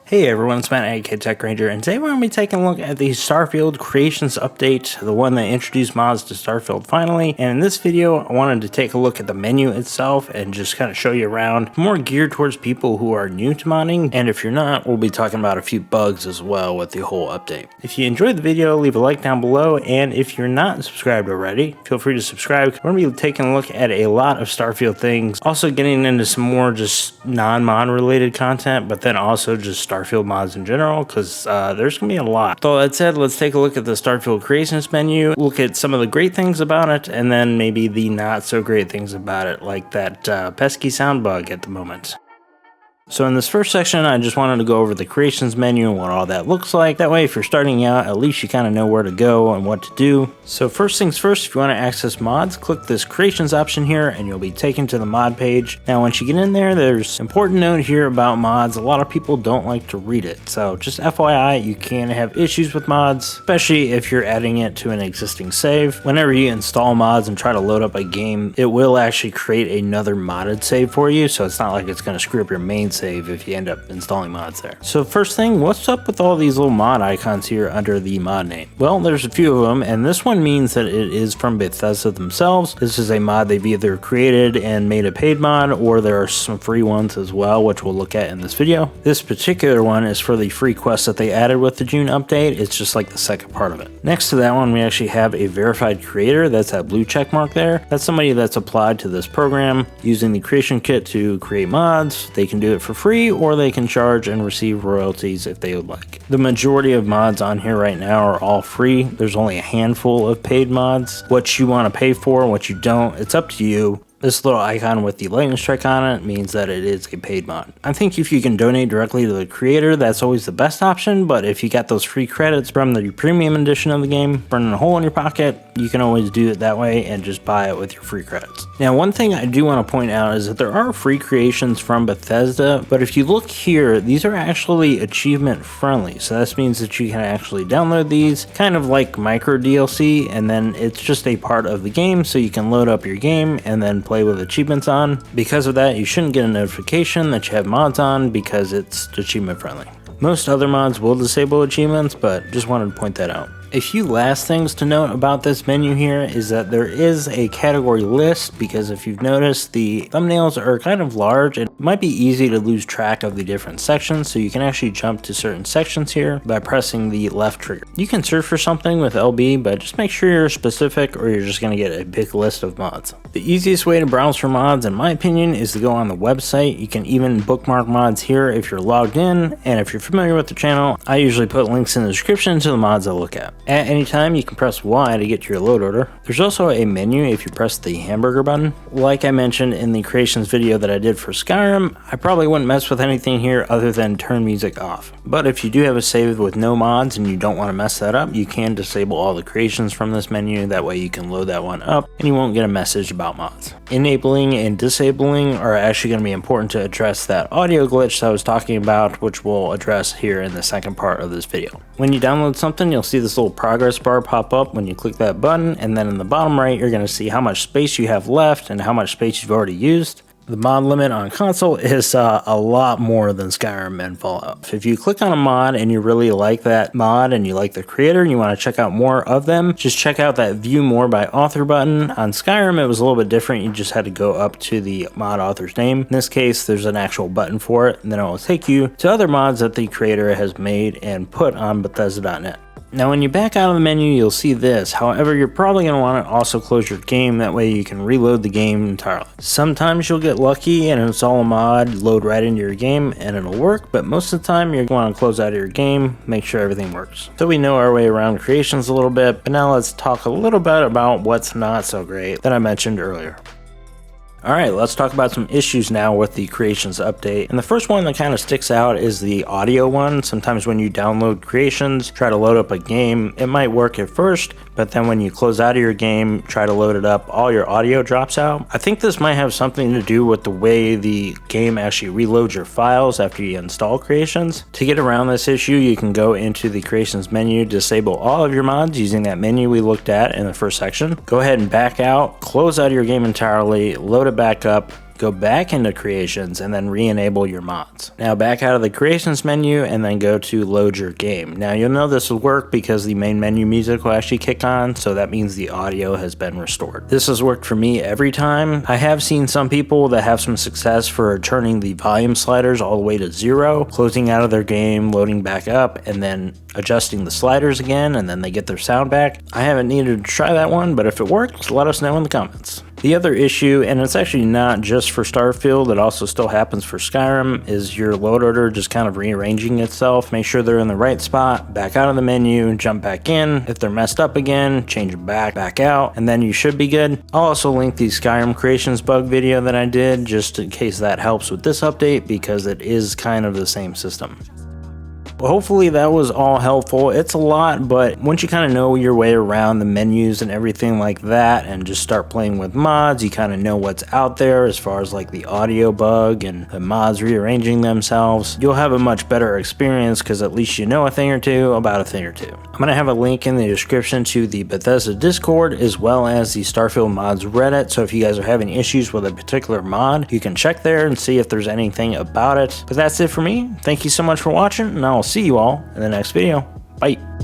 Hey everyone, it's Matt, aka Tech Ranger, and today we're going to be taking a look at the Starfield Creations update, the one that introduced mods to Starfield finally. And in this video, I wanted to take a look at the menu itself and just kind of show you around, more geared towards people who are new to modding. And if you're not, we'll be talking about a few bugs as well with the whole update. If you enjoyed the video, leave a like down below, and if you're not subscribed already, feel free to subscribe. We're going to be taking a look at a lot of Starfield things, also getting into some more just non-mod related content, but then also just Starfield mods in general, because there's gonna be a lot. So that said, let's take a look at the Starfield Creations menu, look at some of the great things about it, and then maybe the not so great things about it, like that pesky sound bug at the moment. So in this first section, I just wanted to go over the creations menu and what all that looks like. That way, if you're starting out, at least you kind of know where to go and what to do. So first things first, if you want to access mods, click this creations option here and you'll be taken to the mod page. Now, once you get in there, there's an important note here about mods. A lot of people don't like to read it. So just FYI, you can have issues with mods, especially if you're adding it to an existing save. Whenever you install mods and try to load up a game, it will actually create another modded save for you. So it's not like it's going to screw up your main save if you end up installing mods there. So first thing, what's up with all these little mod icons here under the mod name? Well, there's a few of them, and this one means that it is from Bethesda themselves. This is a mod they've either created and made a paid mod, or there are some free ones as well, which we'll look at in this video. This particular one is for the free quest that they added with the June update. It's just like the second part of it. Next to that one, we actually have a verified creator. That's that blue check mark there. That's somebody that's applied to this program using the creation kit to create mods. They can do it for free, or they can charge and receive royalties if they would like. The majority of mods on here right now are all free. There's only a handful of paid mods. What you want to pay for and what you don't, it's up to you. This little icon with the lightning strike on it means that it is a paid mod. I think if you can donate directly to the creator, that's always the best option, but if you got those free credits from the premium edition of the game, burning a hole in your pocket, you can always do it that way and just buy it with your free credits. Now, one thing I do want to point out is that there are free creations from Bethesda, but if you look here, these are actually achievement friendly. So this means that you can actually download these, kind of like micro DLC, and then it's just a part of the game, so you can load up your game and then play with achievements on. Because of that, you shouldn't get a notification that you have mods on because it's achievement friendly. Most other mods will disable achievements, but just wanted to point that out. A few last things to note about this menu here is that there is a category list, because if you've noticed, the thumbnails are kind of large and it might be easy to lose track of the different sections, so you can actually jump to certain sections here by pressing the left trigger. You can search for something with LB, but just make sure you're specific or you're just going to get a big list of mods. The easiest way to browse for mods, in my opinion, is to go on the website. You can even bookmark mods here if you're logged in, and if you're familiar with the channel, I usually put links in the description to the mods I look at. At any time, you can press Y to get to your load order. There's also a menu if you press the Hamburger button. Like I mentioned in the creations video that I did for Skyrim, I probably wouldn't mess with anything here other than turn music off. But if you do have a save with no mods and you don't want to mess that up, you can disable all the creations from this menu. That way you can load that one up and you won't get a message about mods. Enabling and disabling are actually going to be important to address that audio glitch that I was talking about, which we'll address here in the second part of this video. When you download something, you'll see this little progress bar pop up when you click that button, and then in the bottom right, you're going to see how much space you have left and how much space you've already used. The mod limit on console is a lot more than Skyrim and Fallout. If you click on a mod and you really like that mod and you like the creator and you want to check out more of them, just check out that view more by author button. On Skyrim, it was a little bit different. You just had to go up to the mod author's name. In this case, there's an actual button for it, and then it will take you to other mods that the creator has made and put on Bethesda.net. Now, when you back out of the menu, you'll see this. However, you're probably going to want to also close your game. That way you can reload the game entirely. Sometimes you'll get lucky and install a mod, load right into your game, and it'll work. But most of the time, you're going to want to close out of your game, make sure everything works. So we know our way around creations a little bit, but now let's talk a little bit about what's not so great that I mentioned earlier. Alright, let's talk about some issues now with the creations update. And the first one that kind of sticks out is the audio one. Sometimes when you download creations, try to load up a game, it might work at first, but then when you close out of your game, try to load it up, all your audio drops out. I think this might have something to do with the way the game actually reloads your files after you install creations. To get around this issue, you can go into the creations menu, disable all of your mods using that menu we looked at in the first section. Go ahead and back out, close out of your game entirely, load it back up, go back into Creations, and then re-enable your mods. Now back out of the Creations menu and then go to load your game. Now you'll know this will work because the main menu music will actually kick on, so that means the audio has been restored. This has worked for me every time. I have seen some people that have some success for turning the volume sliders all the way to 0, closing out of their game, loading back up, and then adjusting the sliders again, and then they get their sound back. I haven't needed to try that one, but if it works, let us know in the comments. The other issue, and it's actually not just for Starfield, it also still happens for Skyrim, is your load order just kind of rearranging itself. Make sure they're in the right spot, back out of the menu, jump back in. If they're messed up again, change them back out, and then you should be good. I'll also link the Skyrim Creations bug video that I did, just in case that helps with this update, because it is kind of the same system. Well, hopefully that was all helpful. It's a lot, but once you kind of know your way around the menus and everything like that and just start playing with mods, you kind of know what's out there as far as like the audio bug and the mods rearranging themselves. You'll have a much better experience because at least you know a thing or two about a thing or two. I'm going to have a link in the description to the Bethesda Discord as well as the Starfield mods Reddit, so if you guys are having issues with a particular mod, you can check there and see if there's anything about it. But that's it for me. Thank you so much for watching, and I'll see you all in the next video. Bye.